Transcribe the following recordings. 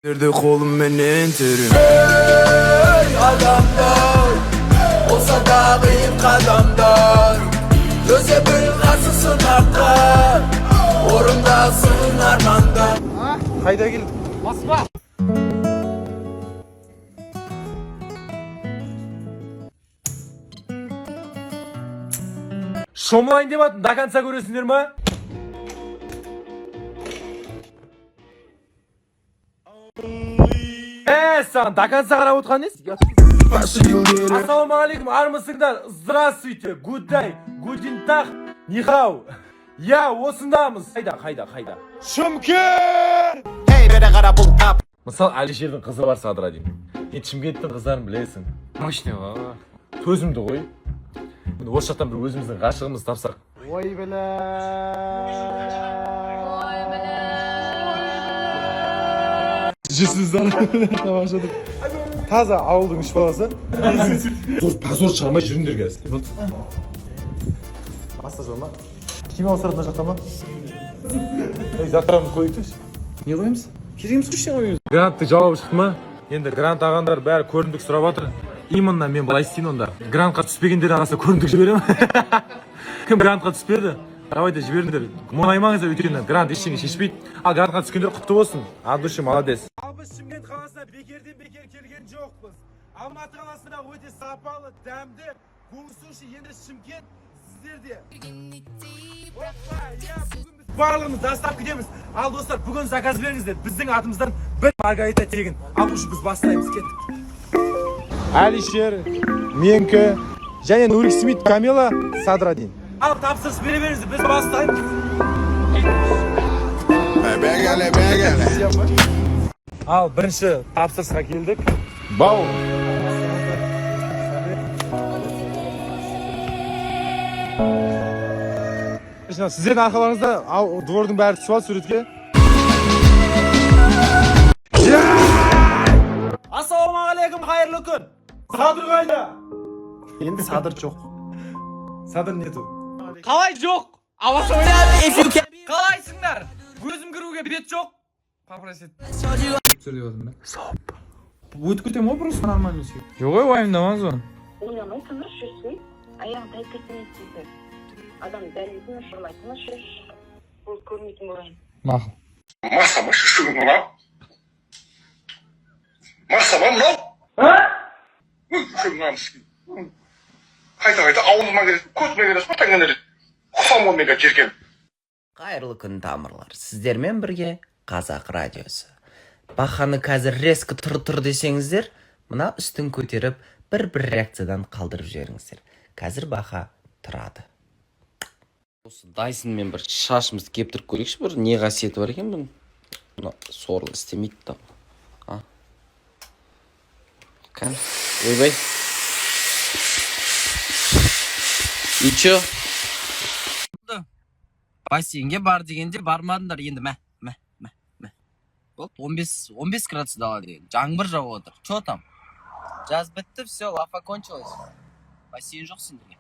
Nerede kolum menin terim. Ey adamlar, olsa da kıyıp kadamlar. Göze bölgası sınaklar, orunda sığınar manda. Hayda geldik. Basma. Шомлайын деп атын, до конца көресіңдер ма? Саған до конца қарап отқан несі? Ассалаумағалейкум, армысыңдар? Здравствуйте, good day, guten tag, нихау. Я осындамыз. Қайда? Шымкент! Hey bere kara bul tap. Мысалы, Әлишердің қызы бар Садыр Адин. Шымкенттің қыздарын білесің. Мощный баба. Төзімді ғой. Осы жақтан бір өзіміздің ғашығымыз тапсақ. Ой бля. Жесіздер тамашадық. Таза ауылдың үш баласы. Позор шығармай жүріңдер қазір. Баста жол ма? Кеме ауыстыратын жақта ма? Заттарымызды қойып тұршы. Не қоямыз? Кереміз күштен қоямыз. Грантты жауабы шықты ма? Енді грант ағандар бәрі көрімдік сұрап жатыр. Именно мен былай істейін онда. Грантқа түспегендер арасында көрімдік жіберем. Кім грантқа түспеді? Давайте жіберіңдер. Мұңаймаңыздар, өйткені грант ештеңе шешпейді. Ал грантқа түскендер құтты болсын. От души молодец. Ал біз Шымкент қаласына бекерден бекер келген жоқпыз. Алматы қаласына өте сапалы, дәмді, көңілсінші енді Шымкент сіздерде. Барлығымыз дастап кетеміз. Ал достар, бүгін заказ беріңіздер. Біздің атымыздан бір маргарита тегін. Ал біз бастаймыз, кеттік. Әлишер, менкі, және Нурик Смит, Камила, Садыр Адин. Ал тапсырыс бере беріңіздер, біз бастаймыз. Ал бірінші тапсырысқа келдік. Бау! Сіздердің арқаларыңызда двордың бәрі түсіп алды суретке. Ассалаумағалейкум, қайырлы күн. Садыр қайда? Енді Садыр жоқ. Садыр нету? Қалай жоқ? Аваса ойнап. Қалайсыңдар? Өзім кіруге бет жоқ. Попросит. Сөйлеп жатырмын да. Соп. Өтіп кетем ғой просто нормально сөйлеп. Жоқ ой, уайымдамаңыз оны. Ойнамай тыныш жүрсін, аяғын тайып кетсін. Адам дәлізін ұшырмай тыныш жүр. Бұл көрмейтін болайын. Мақұл. Масама шүшігің мынау. Масама мынау. Шүшігің мынау. Қайта ауылыма келеді, көзіме келеді, спортан келеді. Құсам олмега жерген. Қайырлы күн тамырлар, сіздермен бірге Қазақ радиосы. Бақаны қазір резкі тұр десеңіздер, мына үстін көтеріп бір реакциядан қалдырып жіберіңіздер. Қазір бақа тұрады. Осы Дайсонмен бір шашымызды кептіріп көрейікші, бір не қасиеті бар екен бұның? Мына сорлы істемейді да. Кән, ойбай. И чё? Бассейнге бар дегенде бармадыңдар, енді мә. Болды, 15 градус дала деген. Жаңбыр жауып отыр. Чё там? Жаз бітті, все, лафа кончилась. Бассейн жоқ сендерге.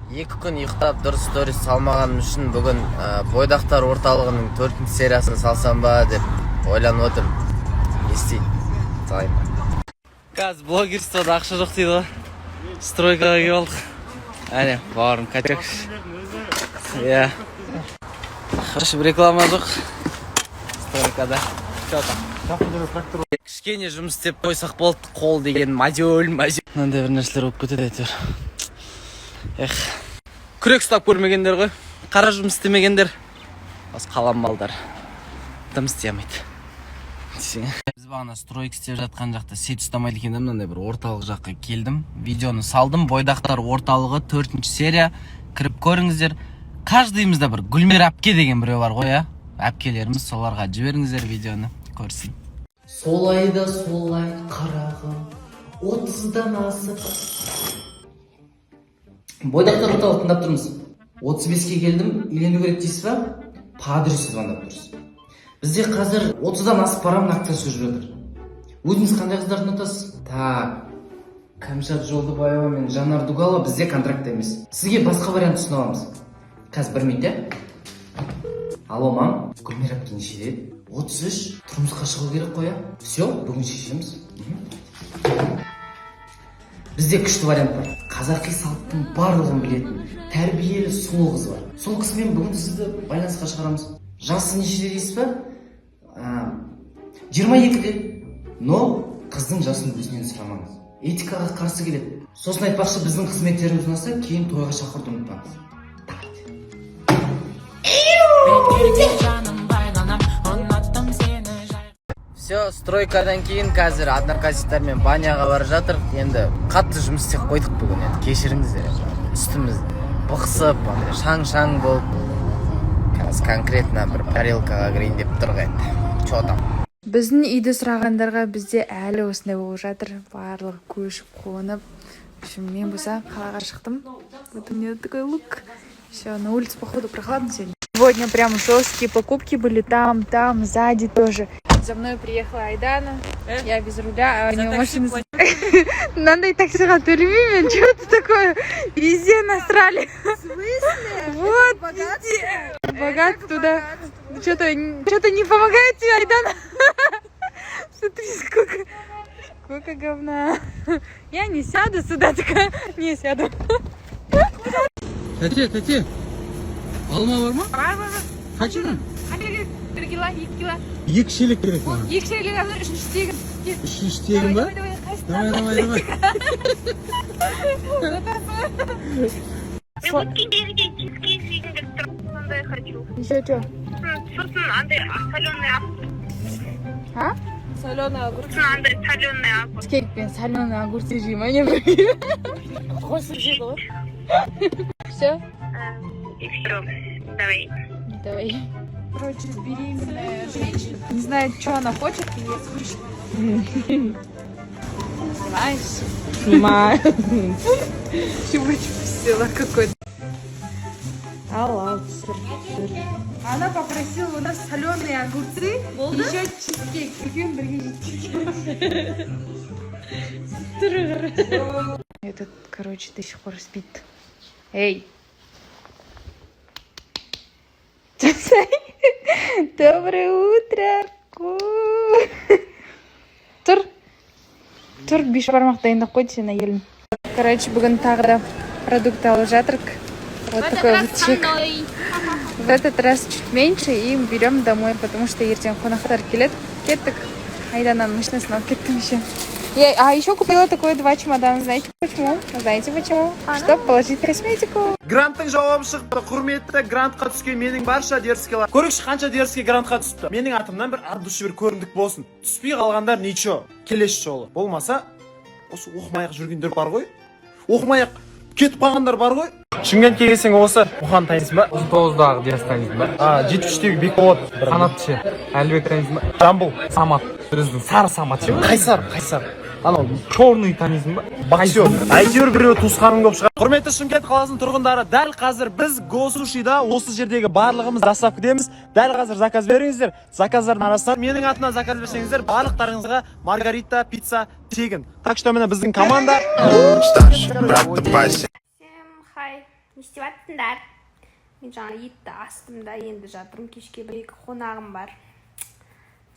2 күн ұйықтап дұрыс сторис салмағаным үшін бүгін бойдақтар орталығының 4-ші сериясын салсам ба деп ойланып отырмын. Не істейін? Салайын ба? Қазір блогерствода ақша жоқ дейді ғой. Стройкаға келіп алдық. Әне, бауырым, качок. Иә. Хорошо, реклама жоқ. Стройкада. Чё там? Кішкене жұмыс істеп қойсақ болды, қол деген мазёл. Мынандай бір нәрселер болып кетеді әйтеуір. Эх, күрек ұстап көрмегендер ғой, қара жұмыс істемегендер. Осы қалам балдар. Дым істемейді. Біз бағана стройк істеп жатқан жақта сет ұстамайды екен, мынандай бір орталық жаққа келдім. Видеоны салдым, бойдақтар орталығы 4-ші серия. Кіріп көріңіздер. Каждыйымызда бір Гүлмер әпке деген біреу бар ғой, ә? Әпкелеріміз, соларға жіберіңіздер видеоны, көрсін. Солай да солай қарағым, 30-дан асып. Бойдақтар орталық тыңдап тұрмыз. 35-ке келдім, үйлену керек дейсіз ба? Падресі звондап тұрсыз. Бізде қазір 30-дан асып барамын акциясы жүріп жатыр. Өзіңіз қандай қыздарды ұнатасыз? Так, Кәмшат Жолдыбаева мен Жанар Дугала бізде контракт емес. Сізге басқа вариант ұсына аламыз. Қазір 1 минут, ә? Алло, мам, Гүлмер әпке нешеде? 33 тұрмысқа шығу керек қой, а? Все, бүгін шешеміз. Бізде күшті вариант бар. Қазақи салттың барлығын білетін, тәрбиелі сұлу қыз бар. Сол қызбен бүгін сізді байланысқа шығарамыз. Жасы нешеде дейсіз ба? 22-де. Но қыздың жасын өзінен сұрамаңыз. Этикаға қарсы келеді. Сосын айтпақшы, біздің қызметтеріміз ұнаса, кейін тойға шақыруды ұмытпаңыз. Все, стройкадан кейін қазір одноклассниктармен баняға бара жатыр. Енді қатты жұмыс істеп қойдық бүгін. Енді кешіріңіздер. Үстіміз бықсып, шаң-шаң болып. Қазір конкретно бір тарелкаға кірейін деп тұрғы енді. Чо там? Біздің үйді сұрағандарға бізде әлі осындай болып жатыр. Барлығы көшіп қонып. Мен болса қалаға шықтым. Вот у меня такой лук. Все, на улице походу прохладно сегодня. Сегодня прям жесткие покупки были там, сзади тоже. За мной приехала Айдана, я без руля, а у нее машина... Надо и таксиға төлемеймін, что это такое? Везде насрали. В смысле? Вот, везде. Богат туда. Что-то не помогает тебе, Айдана. Смотри, сколько говна. Я не сяду сюда, такая, не сяду. Тәте, алма бар ма? Бар. Қанша? 1 кило, 2 кило. 2 шелек керек маған. 2 шелек алып, 3-ші тегін. 3-ші тегін ба? Давай. Вот кедерге чизкейк жегім келіп тұр. Сондай хочу. Еще что? Сосын андай соленый А? Соленый огурец. сосын андай соленый огурец. Чизкейкпен соленый огурцы жеймін, а не білмеймін. Қосып жейді ғой. Все? И все. Давай. Короче, беременная женщина не знает, что она хочет, и ей скучно. Снимаешь? Снимаю. Чего-чего села какой-то. Аллах. Она попросила у нас соленые огурцы, еще чизкейк. Прикинь, дорогие. Этот, короче, до сих пор спит. Эй! Доброе утро! Тұр, беш бармақ дайындап қойды сен әйелім. Короче, бүгін тағы да продукт алып жатырық. Вот такой вот чек. В этот раз чуть меньше и берем домой, потому что ертең қонақтар келеді. Кеттік. Айдананың машинасын алып кеттім еще. А еще купила такой 2 чемодана. Знаете почему? Чтобы положить косметику. Гранттың жауабы шықты. Құрметті, грантқа түскен менің барша дерскелер. Көрікші қанша дерске грантқа түсті. Менің атымнан бір ат дұшы бір көрімдік болсын. Түспей қалғандар ничо. Келесі жолы. Болмаса, осы оқымайық жүргендер бар ғой. Оқымайық кетіп қалғандар бар ғой. Шымкентке келсең осы Мұхан танисың ба? 19-дағы Диас танисың ба? 73-тегі Бекболат, қанатшы, Әлбек танисың ба? Жамбыл, Самат, біздің сары Самат ше. Қайсар. Анау черный танисың ба? Боксер. Әйтеуір біреу туысқаның болып шығар. Құрметті Шымкент қаласының тұрғындары, дәл қазір біз Go-Sushi'да осы жердегі барлығымыз доставкідеміз. Дәл қазір заказ беріңіздер. Заказдардың арасынан менің атынан заказ берсеңіздер, барлықтарыңызға маргарита, пицца тегін. Так что міне біздің команда. Всем хай, не істеватсыңдар? Мен жаңа етті астымда енді жатырмын, кешке бір-екі қонағым бар.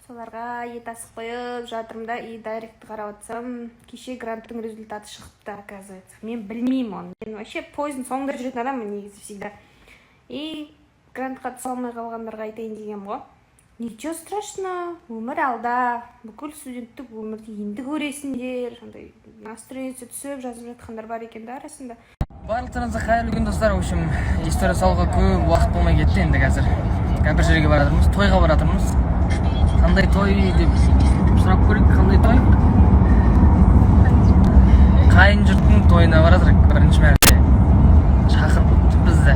Соларға ет асып қойып жатырмын да, и дайректі қарап отырсам, кеше гранттың результаты шығыпты, оказывается. Мен білмеймін оны. Мен вообще поездың соңында жүретін адаммын негізі всегда. И грантқа түсе алмай қалғандарға айтайын дегенім ғой. Ничего страшно, өмір алда, бүкіл студенттік өмірді енді көресіңдер, сондай настроениесі түсіп жазып жатқандар бар екен да арасында. Барлықтарыңызға қайырлы күн достар. В общем, история салуға көп уақыт болмай кетті енді қазір. Бір жерге бара жатырмыз, тойға бара жатырмыз. Қандай той деп сұрап көрейік, қандай той? Қайын жұрттың тойына бара жатырмыз бірінші мәрте. Шақырып бізді.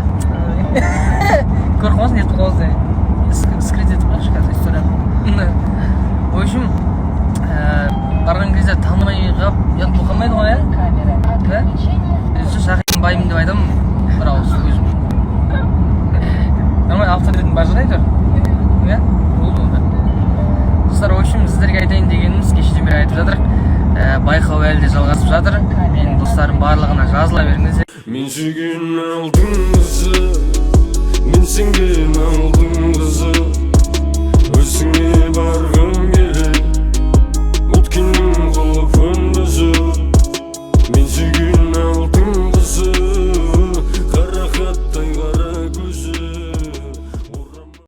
Көріп қалмасын, естіп қалмасын. Скрит етіп қалшы қазір историяны. В общем, барған кезде танымай қалып, ұят болып қалмайды ғой, иә? Шақырым байым деп айтамын, бір ауыз өзім. Нормально авторитетін бар жағдай тұр. Иә? Болды онда. Достар, в общем, сіздерге айтайын дегеніміз кешеден бері айтып жатырық. Байқау әлі де жалғасып жатыр. Менің достарым барлығына жазыла беріңіздер. Мен жүрген алдың қызы, мен сенген алдың қызы, өзіңе бар